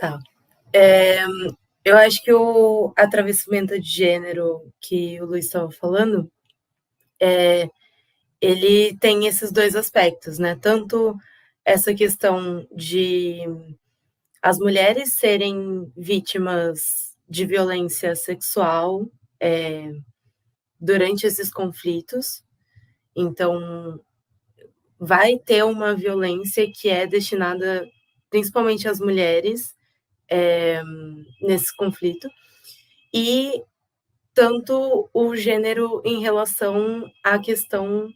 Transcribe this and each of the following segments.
Tá. É, eu acho que o atravessamento de gênero que o Luiz estava falando, ele tem esses dois aspectos, né? Tanto essa questão de as mulheres serem vítimas de violência sexual durante esses conflitos. Então, vai ter uma violência que é destinada principalmente às mulheres nesse conflito. E tanto o gênero em relação à questão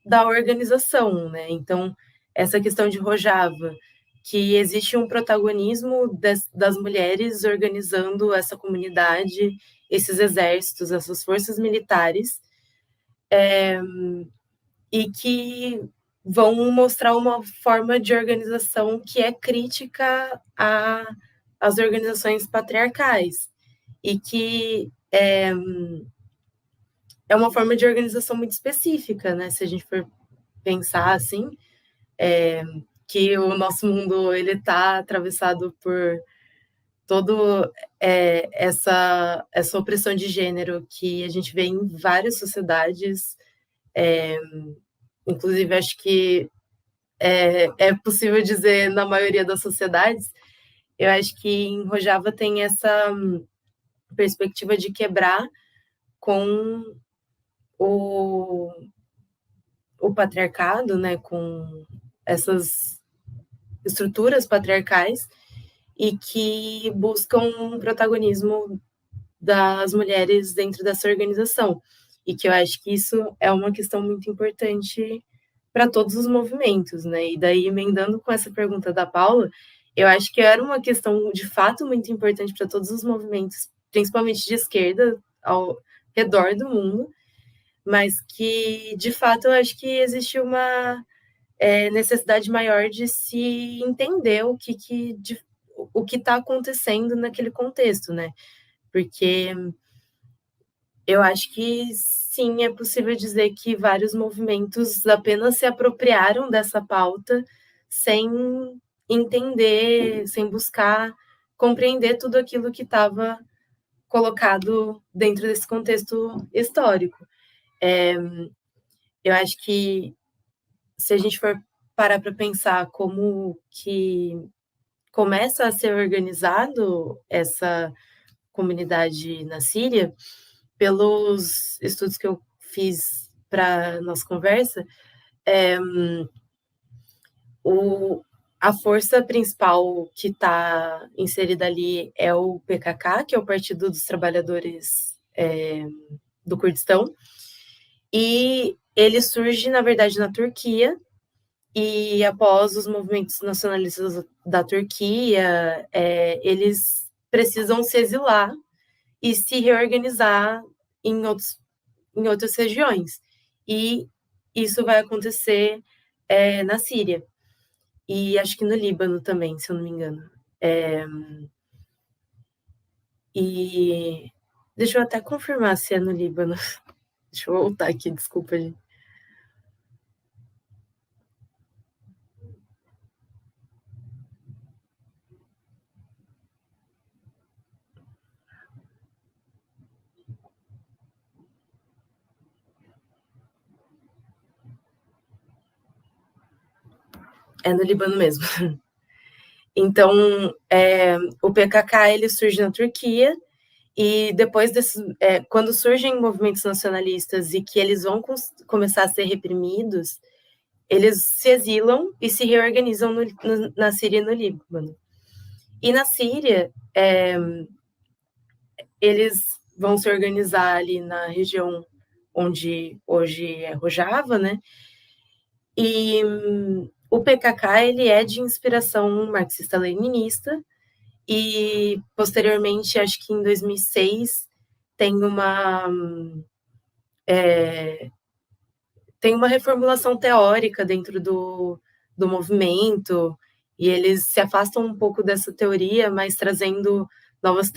da organização, né? Então, essa questão de Rojava, que existe um protagonismo das mulheres organizando essa comunidade, esses exércitos, essas forças militares, e que vão mostrar uma forma de organização que é crítica às organizações patriarcais e que é uma forma de organização muito específica, né? Se a gente for pensar assim, que o nosso mundo ele está atravessado por todo essa opressão de gênero que a gente vê em várias sociedades, inclusive acho que é possível dizer na maioria das sociedades. Eu acho que em Rojava tem essa perspectiva de quebrar com o, o patriarcado, né, com essas estruturas patriarcais e que buscam um protagonismo das mulheres dentro dessa organização. E que eu acho que isso é uma questão muito importante para todos os movimentos, né? E daí, emendando com essa pergunta da Paula, eu acho que era uma questão de fato muito importante para todos os movimentos, principalmente de esquerda, ao redor do mundo, mas que, de fato, eu acho que existe uma necessidade maior de se entender o que está acontecendo naquele contexto, né? Porque eu acho que sim, é possível dizer que vários movimentos apenas se apropriaram dessa pauta sem entender, sem buscar compreender tudo aquilo que estava colocado dentro desse contexto histórico. Eu acho que se a gente for parar para pensar como que começa a ser organizado essa comunidade na Síria, pelos estudos que eu fiz para nossa conversa, o, a força principal que está inserida ali é o PKK, que é o Partido dos Trabalhadores do Kurdistão, e ele surge, na verdade, na Turquia, e após os movimentos nacionalistas da Turquia, eles precisam se exilar e se reorganizar em outras regiões. E isso vai acontecer na Síria. E acho que no Líbano também, se eu não me engano. E deixa eu até confirmar se é no Líbano. Deixa eu voltar aqui, desculpa, gente. É no Líbano mesmo. Então, o PKK ele surge na Turquia e depois quando surgem movimentos nacionalistas e que eles vão começar a ser reprimidos, eles se exilam e se reorganizam na Síria e no Líbano. E na Síria, eles vão se organizar ali na região onde hoje é Rojava, né? E o PKK ele é de inspiração marxista-leninista e posteriormente, acho que em 2006, tem uma reformulação teórica dentro do movimento e eles se afastam um pouco dessa teoria, mas trazendo novas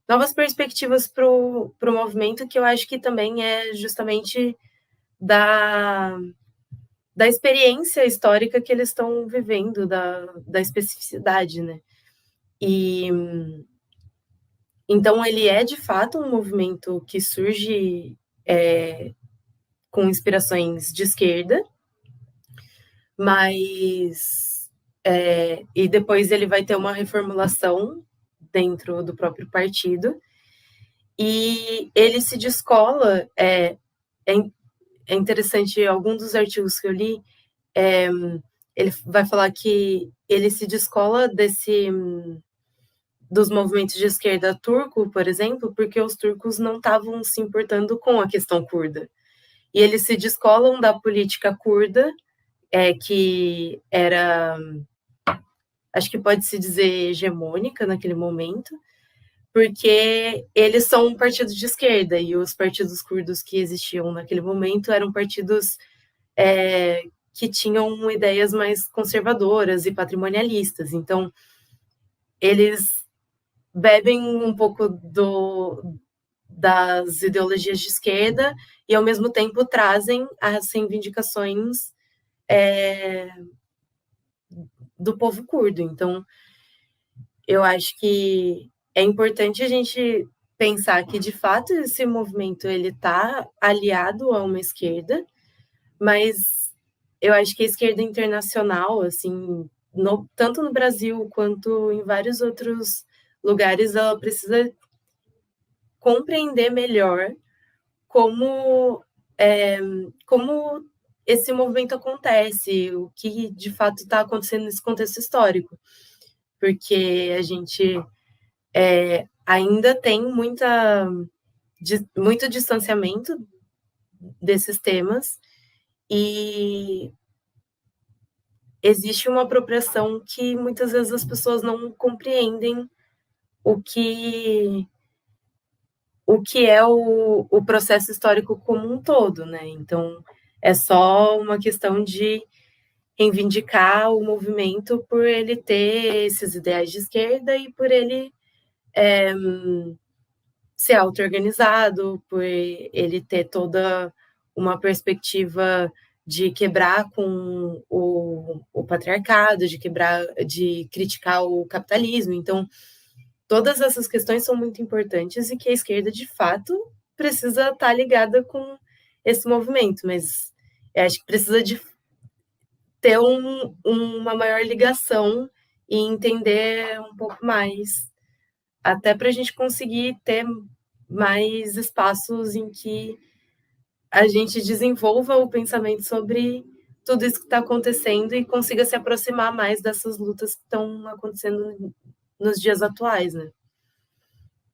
novas perspectivas para o movimento, que eu acho que também é justamente da experiência histórica que eles estão vivendo, da especificidade, né? E então ele é de fato um movimento que surge com inspirações de esquerda, mas e depois ele vai ter uma reformulação dentro do próprio partido, e ele se descola, é interessante, algum dos artigos que eu li, ele vai falar que ele se descola dos movimentos de esquerda turco, por exemplo, porque os turcos não estavam se importando com a questão curda. E eles se descolam da política curda, que era, acho que pode-se dizer, hegemônica naquele momento, porque eles são um partido de esquerda, e os partidos curdos que existiam naquele momento eram partidos que tinham ideias mais conservadoras e patrimonialistas. Então, eles bebem um pouco das ideologias de esquerda e, ao mesmo tempo, trazem as reivindicações do povo curdo. Então, eu acho que é importante a gente pensar que, de fato, esse movimento ele está aliado a uma esquerda, mas eu acho que a esquerda internacional, assim, tanto no Brasil quanto em vários outros lugares, ela precisa compreender melhor como, como esse movimento acontece, o que de fato está acontecendo nesse contexto histórico, porque a gente ainda tem muito distanciamento desses temas, e existe uma apropriação que muitas vezes as pessoas não compreendem o que é o processo histórico como um todo, né? Então, é só uma questão de reivindicar o movimento por ele ter esses ideais de esquerda e por ele ser auto-organizado, por ele ter toda uma perspectiva de quebrar com o patriarcado, de criticar o capitalismo. Então, todas essas questões são muito importantes e que a esquerda, de fato, precisa estar ligada com esse movimento, mas eu acho que precisa de ter uma maior ligação e entender um pouco mais, até para a gente conseguir ter mais espaços em que a gente desenvolva o pensamento sobre tudo isso que está acontecendo e consiga se aproximar mais dessas lutas que estão acontecendo nos dias atuais, né?